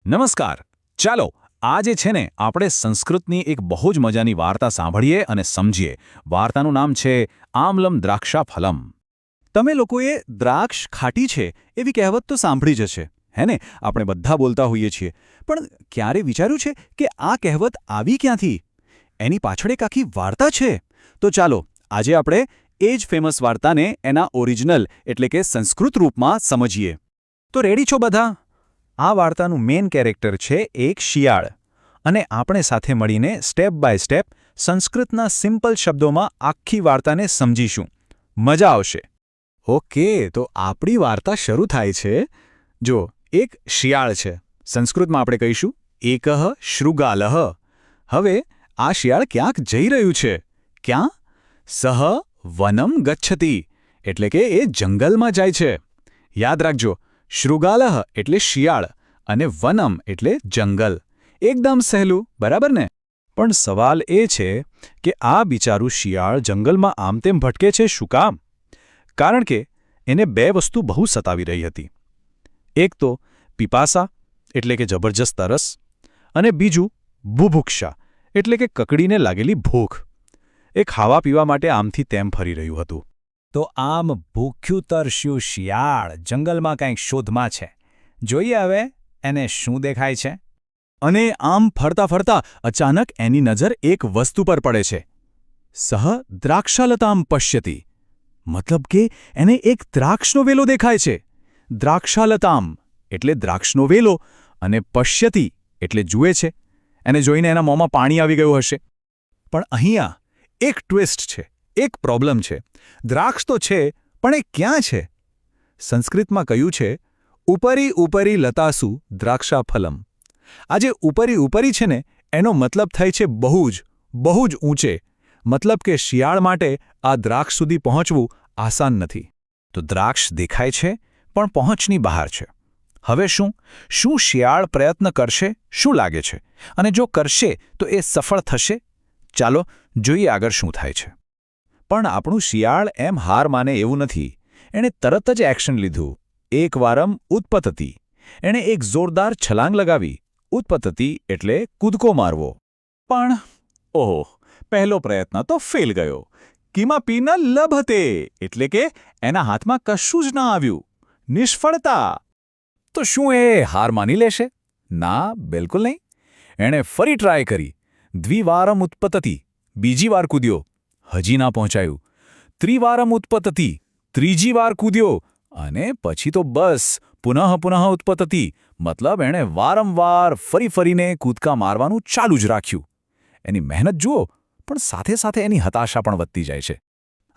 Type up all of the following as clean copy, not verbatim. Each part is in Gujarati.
નમસ્કાર. ચાલો આજે છે ને આપણે સંસ્કૃતની એક બહુ જ મજાની વાર્તા સાંભળીએ અને સમજીએ. વાર્તાનું નામ છે આમલમ દ્રાક્ષા ફલમ. તમે લોકોએ દ્રાક્ષ ખાટી છે એવી કહેવત તો સાંભળી જ હશે, હે ને? આપણે બધા બોલતા હોઈએ છીએ, પણ ક્યારે વિચાર્યું છે કે આ કહેવત આવી ક્યાંથી? એની પાછળ એક આખી વાર્તા છે. તો ચાલો આજે આપણે એ જ ફેમસ વાર્તાને એના ઓરિજિનલ એટલે કે સંસ્કૃત રૂપમાં સમજીએ. તો રેડી છો બધા? આ વાર્તાનું મેઇન કેરેક્ટર છે એક શિયાળ, અને આપણે સાથે મળીને સ્ટેપ બાય સ્ટેપ સંસ્કૃતના સિમ્પલ શબ્દોમાં આખી વાર્તાને સમજીશું. મજા આવશે. ઓકે, તો આપણી વાર્તા શરૂ થાય છે. જો એક શિયાળ છે, સંસ્કૃતમાં આપણે કહીશું એકઃ શૃગાલઃ. હવે આ શિયાળ ક્યાંક જઈ રહ્યું છે. ક્યાં? સહ વનમ ગચ્છતિ, એટલે કે એ જંગલમાં જાય છે. યાદ રાખજો, શૃગાલઃ એટલે શિયાળ અને વનમ એટલે જંગલ. એકદમ સહેલું, બરાબર ને? પણ સવાલ એ છે કે આ બિચારું શિયાળ જંગલમાં આમ તેમ ભટકે છે શું કામ? કારણ કે એને બે વસ્તુ બહુ સતાવી રહી હતી. એક તો પિપાસા એટલે કે જબરજસ્ત તરસ, અને બીજું બુભુક્ષા એટલે કે કકડીને લાગેલી ભૂખ. એ ખાવા પીવા માટે આમથી તેમ ફરી રહ્યું હતું. તો આમ ભૂખ્યું તરસ્યું શિયાળ જંગલમાં કંઈક શોધમાં છે. જોઈએ હવે એને શું દેખાય છે. અને આમ ફરતા ફરતા અચાનક એની નજર એક વસ્તુ પર પડે છે. સહ દ્રાક્ષાલતામ પશ્યતિ, મતલબ કે એને એક દ્રાક્ષનો વેલો દેખાય છે. દ્રાક્ષાલતામ એટલે દ્રાક્ષનો વેલો, અને પશ્યતિ એટલે જુએ છે. એને જોઈને એના મોંમાં પાણી આવી ગયું હશે. પણ અહીંયા એક ટ્વિસ્ટ છે, એક પ્રોબ્લેમ છે. દ્રાક્ષ તો છે, પણ એ ક્યાં છે? સંસ્કૃતમાં કહ્યું છે ઉપરી ઉપરી લતાસુ દ્રાક્ષા ફલમ. આ જે ઉપરી ઉપરી છે ને, એનો મતલબ થાય છે બહુ જ ઊંચે. મતલબ કે શિયાળ માટે આ દ્રાક્ષ સુધી પહોંચવું આસાન નથી. તો દ્રાક્ષ દેખાય છે પણ પહોંચની બહાર છે. હવે શું શિયાળ પ્રયત્ન કરશે? શું લાગે છે? અને જો કરશે તો એ સફળ થશે? ચાલો જોઈએ આગળ શું થાય છે. પણ આપણું શિયાળ એમ હાર માને એવું નથી. એણે તરત જ એક્શન લીધું. એકવારમ ઉત્પતતિ. એણે એક જોરદાર છલાંગ લગાવી. ઉત્પતતિ એટલે કૂદકો મારવો. પણ ઓહો, પહેલો પ્રયત્ન તો ફેલ ગયો. કિમાપી ન લભતે, એટલે કે એના હાથમાં કશું જ ન આવ્યું. નિષ્ફળતા. તો શું એ હાર માની લેશે? ના, બિલકુલ નહીં. એણે ફરી ટ્રાય કરી. દ્વિવારમ ઉત્પતતિ, બીજી વાર કૂદ્યો. હજી ના પહોંચાયું. ત્રિવારમ ઉત્પતતિ, ત્રીજી વાર કૂદ્યો. અને પછી તો બસ પુનઃ ઉત્પતતિ, મતલબ એણે વારંવાર ફરીને કૂદકા મારવાનું ચાલુ જ રાખ્યું. એની મહેનત જુઓ, પણ સાથે સાથે એની હતાશા પણ વધતી જાય છે.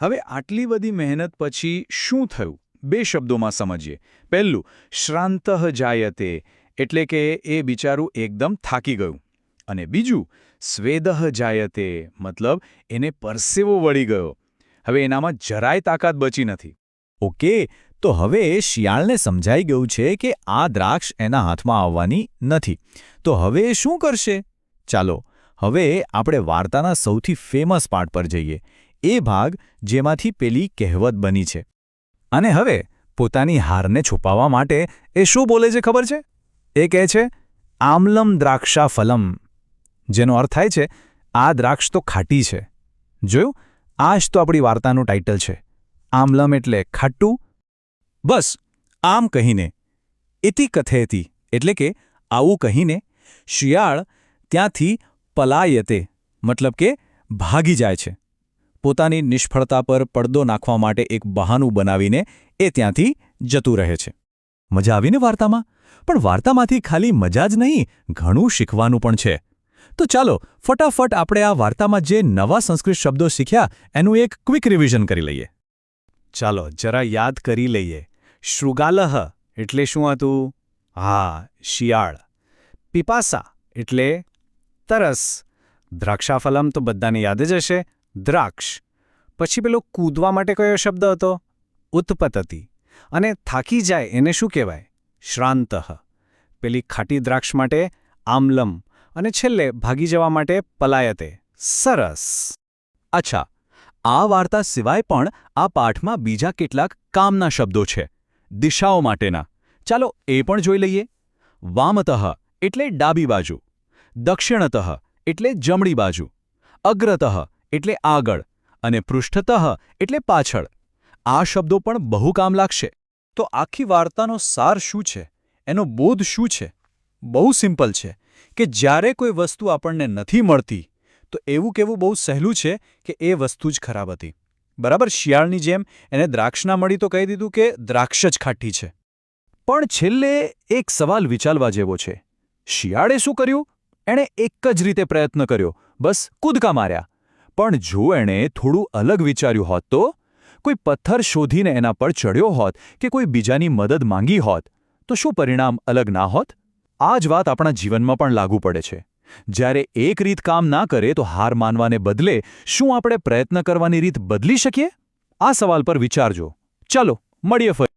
હવે આટલી બધી મહેનત પછી શું થયું? બે શબ્દોમાં સમજીએ. પહેલું, શ્રાંતઃ જાયતે, એટલે કે એ બિચારું એકદમ થાકી ગયું. અને બીજું, સ્વેદઃ જાયતે, મતલબ એને પરસેવો વળી ગયો. હવે એનામાં જરાય તાકાત બચી નથી. ઓકે, તો હવે શિયાળને સમજાઈ ગયું છે કે આ દ્રાક્ષ એના હાથમાં આવવાની નથી. તો હવે એ શું કરશે? ચાલો હવે આપણે વાર્તાના સૌથી ફેમસ પાર્ટ પર જઈએ. એ ભાગ જેમાંથી પેલી કહેવત બની છે. અને હવે પોતાની હારને છુપાવવા માટે એ શું બોલે છે ખબર છે? એ કહે છે આમલમ દ્રાક્ષા ફલમ, જેનો અર્થ થાય છે આ દ્રાક્ષ તો ખાટી છે. જોયું? આ જ તો આપણી વાર્તાનું ટાઇટલ છે. આમલમ એટલે ખાટું. બસ આમ કહીને, ઇતિ કથેતિ એટલે કે આવું કહીને શિયાળ ત્યાંથી પલાયતે, મતલબ કે ભાગી જાય છે. પોતાની નિષ્ફળતા પર પડદો નાખવા માટે એક બહાનું બનાવીને એ ત્યાંથી જતું રહે છે. મજા આવીને વાર્તામાં? પણ વાર્તામાંથી ખાલી મજા જ નહીં, ઘણું શીખવાનું પણ છે. તો ચાલો ફટાફટ આપણે આ વાર્તામાં જે નવા સંસ્કૃત શબ્દો શીખ્યા એનું એક ક્વિક રિવિઝન કરી લઈએ. ચાલો જરા યાદ કરી લઈએ. શૃગાલઃ એટલે શું હતું? હા, શિયાળ. પિપાસા એટલે તરસ. દ્રાક્ષાફલમ તો બધાને યાદ જ હશે, દ્રાક્ષ. પછી પેલો કૂદવા માટે કયો શબ્દ હતો? ઉત્પતતિ. અને થાકી જાય એને શું કહેવાય? શ્રાંતઃ. પેલી ખાટી દ્રાક્ષ માટે આમલમ. અને છેલ્લે ભાગી જવા માટે પલાયતે. સરસ. અચ્છા, આ વાર્તા સિવાય પણ આ પાઠમાં બીજા કેટલાક કામના શબ્દો છે, દિશાઓ માટેના. ચાલો એ પણ જોઈ લઈએ. વામતઃ એટલે ડાબી બાજુ, દક્ષિણતઃ એટલે જમણી બાજુ, અગ્રતઃ એટલે આગળ અને પૃષ્ઠતઃ એટલે પાછળ. આ શબ્દો પણ બહુ કામ લાગશે. તો આખી વાર્તાનો સાર શું છે? એનો બોધ શું છે? બહુ સિમ્પલ છે કે જ્યારે કોઈ વસ્તુ આપણને નથી મળતી તો એવું કહેવું બહુ સહેલું છે કે એ વસ્તુ જ ખરાબ હતી. બરાબર, શિયાળની જેમ એને દ્રાક્ષ ના મળી તો કહી દીધું કે દ્રાક્ષ જ ખાટી છે. પણ છેલ્લે એક સવાલ વિચારવા જેવો છે. શિયાળે શું કર્યું? એણે એક જ રીતે પ્રયત્ન કર્યો, બસ કૂદકા માર્યા. પણ જો એણે થોડું અલગ વિચાર્યું હોત તો, કોઈ પથ્થર શોધીને એના પર ચડ્યો હોત કે કોઈ બીજાની મદદ માંગી હોત, તો શું પરિણામ અલગ ના હોત? આ જ વાત આપણા જીવનમાં પણ લાગુ પડે છે. જ્યારે એક રીત કામ ના કરે તો હાર માનવાને બદલે શું આપણે પ્રયત્ન કરવાની રીત બદલી શકીએ? આ સવાલ પર વિચારજો. ચાલો મળીએ ફરી.